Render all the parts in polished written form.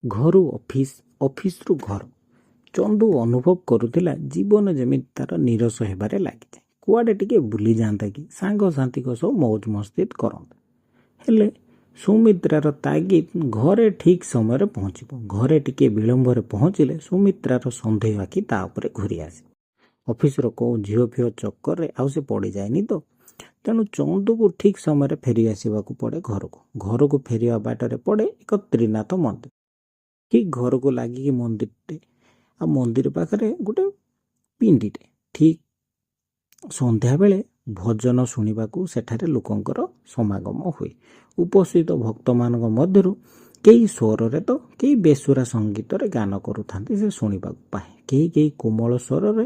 ଘରୁ ଅଫିସ, ଅଫିସରୁ ଘର। ଚନ୍ଦୁ ଅନୁଭବ କରୁଥିଲା ଜୀବନ ଯେମିତି ତାର ନିରସ ହେବାରେ ଲାଗିଥାଏ। କୁଆଡ଼େ ଟିକେ ବୁଲି ଯାଆନ୍ତା କି, ସାଙ୍ଗସାଥୀଙ୍କ ସହ ମୌଜ ମସ୍ତିଦ କରନ୍ତା। ହେଲେ ସୁମିତ୍ରାର ତାଗିଦ ଘରେ ଠିକ୍ ସମୟରେ ପହଞ୍ଚିବ। ଘରେ ଟିକେ ବିଳମ୍ବରେ ପହଞ୍ଚିଲେ ସୁମିତ୍ରାର ସନ୍ଦେହ ଆଖି ତା ଉପରେ ଘୁରି ଆସେ। ଅଫିସର କେଉଁ ଝିଅ ଫିଅ ଚକ୍କରରେ ଆଉ ସେ ପଡ଼ିଯାଏନି ତ। ତେଣୁ ଚନ୍ଦୁକୁ ଠିକ୍ ସମୟରେ ଫେରି ଆସିବାକୁ ପଡ଼େ ଘରକୁ। ଘରକୁ ଫେରିବା ବାଟରେ ପଡ଼େ ଏକ ତ୍ରିନାଥ ମନ୍ଦିର। ଠିକ୍ ଘରକୁ ଲାଗିକି ମନ୍ଦିରଟେ, ଆଉ ମନ୍ଦିର ପାଖରେ ଗୋଟେ ପିଣ୍ଡିଟେ। ଠିକ୍ ସନ୍ଧ୍ୟାବେଳେ ଭଜନ ଶୁଣିବାକୁ ସେଠାରେ ଲୋକଙ୍କର ସମାଗମ ହୁଏ। ଉପସ୍ଥିତ ଭକ୍ତମାନଙ୍କ ମଧ୍ୟରୁ କେହି ସ୍ୱରରେ ତ କେହି ବେସୁରା ସଙ୍ଗୀତରେ ଗାନ କରୁଥାନ୍ତି ସେ ଶୁଣିବାକୁ ପାଏ। କେହି କୋମଳ ସ୍ୱରରେ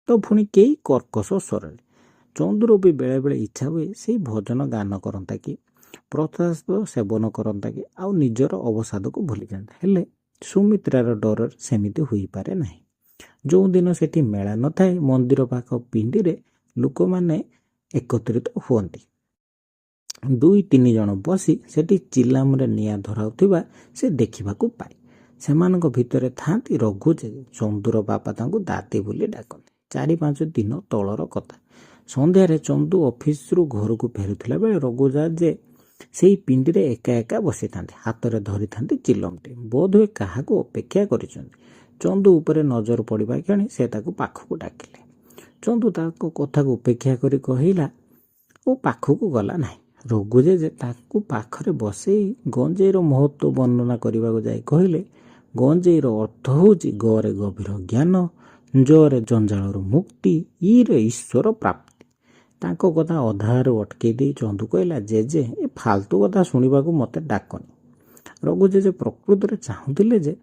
ତ ପୁଣି କେହି କର୍କଶ ସ୍ୱରରେ। ଚନ୍ଦୁର ବି ବେଳେବେଳେ ଇଚ୍ଛା ହୁଏ ସେଇ ଭଜନ ଗାନ କରନ୍ତା କି, ପ୍ରସାଦ ସେବନ କରନ୍ତା କି, ଆଉ ନିଜର ଅବସାଦକୁ ଭୁଲିଯାଆନ୍ତା। ହେଲେ ସୁମିତ୍ରାର ଡରରେ ସେମିତି ହୋଇପାରେ ନାହିଁ। ଯେଉଁଦିନ ସେଠି ମେଳା ନଥାଏ, ମନ୍ଦିର ପାଖ ପିଣ୍ଡିରେ ଲୋକମାନେ ଏକତ୍ରିତ ହୁଅନ୍ତି। 2-3 ଜଣ ବସି ସେଠି ଚିଲାମରେ ନିଆଁ ଧରାଉଥିବା ସେ ଦେଖିବାକୁ ପାଏ। ସେମାନଙ୍କ ଭିତରେ ଥାଆନ୍ତି ରଘୁ ଜେଜେ। ଚନ୍ଦୁର ବାପା ତାଙ୍କୁ ଦାଦି ବୋଲି ଡାକନ୍ତି। 4-5 ଦିନ ତଳର କଥା। ସନ୍ଧ୍ୟାରେ ଚନ୍ଦୁ ଅଫିସରୁ ଘରକୁ ଫେରୁଥିଲା ବେଳେ ରଘୁ ଜେଜେ ସେଇ ପିଣ୍ଡିରେ ଏକା ଏକା ବସିଥାନ୍ତି। ହାତରେ ଧରିଥାନ୍ତି ଚିଲମଟେ। ବୋଧହୁଏ କାହାକୁ ଅପେକ୍ଷା କରିଛନ୍ତି। ଚନ୍ଦୁ ଉପରେ ନଜର ପଡ଼ିବା କ୍ଷଣି ସେ ତାକୁ ପାଖକୁ ଡାକିଲେ। ଚନ୍ଦୁ ତାଙ୍କ କଥାକୁ ଉପେକ୍ଷା କରି କହିଲା ଓ ପାଖକୁ ଗଲା ନାହିଁ। ରଘୁ ଜେଜେ ତାକୁ ପାଖରେ ବସେଇ ଗଞ୍ଜେଇର ମହତ୍ଵ ବର୍ଣ୍ଣନା କରିବାକୁ ଯାଇ କହିଲେ, ଗଞ୍ଜେଇର ଅର୍ଥ ହେଉଛି ଗରେ ଗଭୀର ଜ୍ଞାନ, ଜରେ ଜଞ୍ଜାଳରୁ ମୁକ୍ତି, ଇରେ ଈଶ୍ୱର ପ୍ରାପ୍ତି। ତାଙ୍କ କଥା ଅଧାରୁ ଅଟକେଇ ଦେଇ ଚନ୍ଦୁ କହିଲା, ଜେଜେ ଏ ଫାଲତୁ କଥା ଶୁଣିବାକୁ ମୋତେ ଡାକନି। ରଘୁ ଜେଜେ ପ୍ରକୃତରେ ଚାହୁଁଥିଲେ ଯେ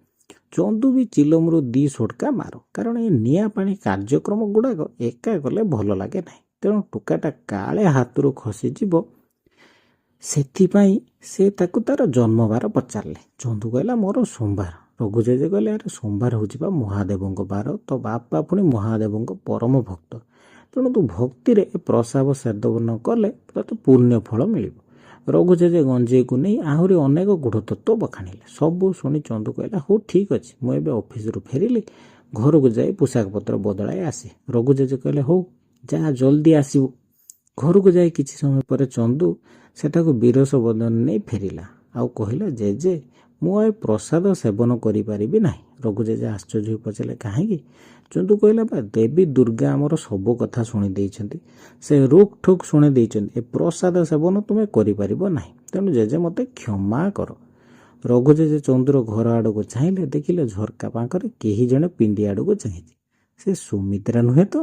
ଚନ୍ଦୁ ବି ଚିଲମରୁ 2 ସୋଟକା ମାରୁ, କାରଣ ଏ ନିଆଁ ପାଣି କାର୍ଯ୍ୟକ୍ରମ ଗୁଡ଼ାକ ଏକା କଲେ ଭଲ ଲାଗେ ନାହିଁ। ତେଣୁ ଟୋକାଟା କାଳେ ହାତରୁ ଖସିଯିବ, ସେଥିପାଇଁ ସେ ତାକୁ ତାର ଜନ୍ମବାର ପଚାରିଲେ। ଚନ୍ଦୁ କହିଲା, ମୋର ସୋମବାର। ରଘୁ ଜେଜେ କହିଲେ, ଆରେ ସୋମବାର ହେଉଛି ବା ମହାଦେବଙ୍କ ବାର, ତ ବାପା ପୁଣି ମହାଦେବଙ୍କ ପରମ ଭକ୍ତ। ତେଣୁ ତୁ ଭକ୍ତିରେ ଏ ପ୍ରସାଦ ସେବନ କଲେ ତତେ ପୁଣ୍ୟ ଫଳ ମିଳିବ। ରଘୁ ଜେଜେ ଗଞ୍ଜେଇକୁ ନେଇ ଆହୁରି ଅନେକ ଗୂଢ଼ତତ୍ତ୍ୱ ବଖାଣିଲେ। ସବୁ ଶୁଣି ଚନ୍ଦୁ କହିଲା, ହଉ ଠିକ୍ ଅଛି, ମୁଁ ଏବେ ଅଫିସରୁ ଫେରିଲି, ଘରକୁ ଯାଇ ପୋଷାକ ପତ୍ର ବଦଳାଇ ଆସେ। ରଘୁ ଜେଜେ କହିଲେ, ହଉ ଯାହା ଜଲ୍ଦି ଆସିବୁ। ଘରକୁ ଯାଇ କିଛି ସମୟ ପରେ ଚନ୍ଦୁ ସେଠାକୁ ବିରସ ବଦନ ନେଇ ଫେରିଲା। ଆଉ କହିଲା, ଜେଜେ ମୁଁ ଆଉ ପ୍ରସାଦ ସେବନ କରିପାରିବି ନାହିଁ। ରଘୁ ଜେଜେ ଆଶ୍ଚର୍ଯ୍ୟ ହୋଇ ପଚାରିଲେ, କାହିଁକି? ଚନ୍ଦୁ କହିଲା, ବା ଦେବୀ ଦୁର୍ଗା ଆମର ସବୁ କଥା ଶୁଣି ଦେଇଛନ୍ତି। ସେ ରୋକ୍ ଠୋକ୍ ଶୁଣି ଦେଇଛନ୍ତି। ଏ ପ୍ରସାଦ ସେବନ ତୁମେ କରିପାରିବ ନାହିଁ। ତେଣୁ ଜେଜେ ମୋତେ କ୍ଷମା କର। ରଘୁ ଜେଜେ ଚନ୍ଦୁର ଘର ଆଡ଼କୁ ଚାହିଁଲେ, ଦେଖିଲେ ଝରକା ପାଖରେ କେହି ଜଣେ ପିଣ୍ଡି ଆଡ଼କୁ ଚାହିଁଛି। ସେ ସୁମିତ୍ରା ନୁହେଁ ତ?